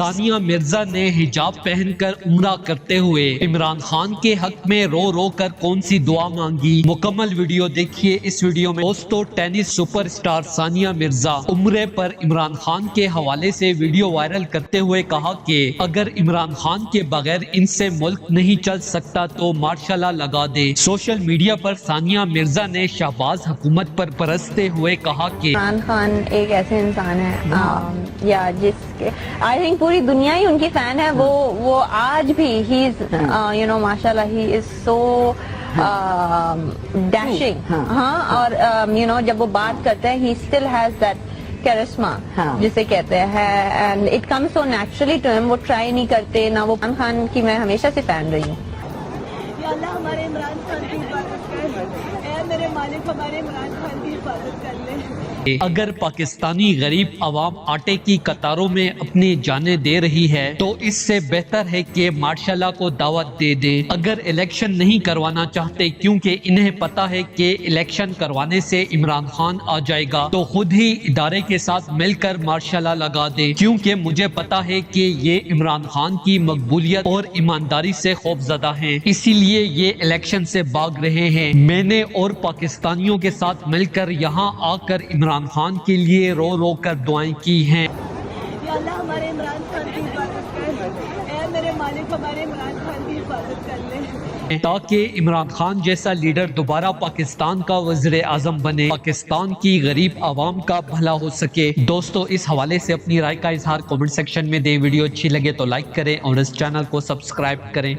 ثانیہ مرزا نے حجاب پہن کر عمرہ کرتے ہوئے عمران خان کے حق میں رو رو کر کون سی دعا مانگی، مکمل ویڈیو دیکھیے اس ویڈیو میں۔ دوستو، tennis super star Sania Mirza عمرے پر عمران خان کے حوالے سے ویڈیو وائرل کرتے ہوئے کہا کہ اگر عمران خان کے بغیر ان سے ملک نہیں چل سکتا تو ماشاء اللہ لگا دے۔ سوشل میڈیا پر ثانیہ مرزا نے شہباز حکومت پر برستے ہوئے کہا کہ عمران خان ایک ایسے انسان ہے یا جس کے آئی تھنک پوری دنیا ہی ان کی فین ہے، وہ آج بھی ہی از ماشاء اللہ ہی از سو ڈیشنگ، ہاں، اور جب وہ بات کرتا ہے he still has that charisma جسے کہتے ہیں، and it comes so naturally to him. وہ ٹرائی نہیں کرتے نہ۔ وہ عمران خان کی میں ہمیشہ سے فین رہی ہوں۔ یا اللہ ہمارے عمران خان کی حفاظت کر، اے میرے مالک ہمارے عمران خان کی حفاظت کر لے۔ اگر پاکستانی غریب عوام آٹے کی قطاروں میں اپنی جانیں دے رہی ہے تو اس سے بہتر ہے کہ مارشل لا کو دعوت دے دیں۔ اگر الیکشن نہیں کروانا چاہتے کیونکہ انہیں پتا ہے کہ الیکشن کروانے سے عمران خان آ جائے گا تو خود ہی ادارے کے ساتھ مل کر مارشل لا لگا دیں، کیونکہ مجھے پتا ہے کہ یہ عمران خان کی مقبولیت اور ایمانداری سے خوفزدہ ہیں، اسی لیے یہ الیکشن سے بھاگ رہے ہیں۔ میں نے اور پاکستانیوں کے ساتھ مل کر یہاں آ کر عمران خان کے لیے رو رو کر دعائیں کی ہیں۔ یا اللہ ہمارے عمران خان کی حفاظت کر، اے میرے مالک ہمارے عمران خان کی حفاظت کر لے، تاکہ عمران خان جیسا لیڈر دوبارہ پاکستان کا وزیر اعظم بنے، پاکستان کی غریب عوام کا بھلا ہو سکے۔ دوستو، اس حوالے سے اپنی رائے کا اظہار کمنٹ سیکشن میں دیں۔ ویڈیو اچھی لگے تو لائک کریں اور اس چینل کو سبسکرائب کریں۔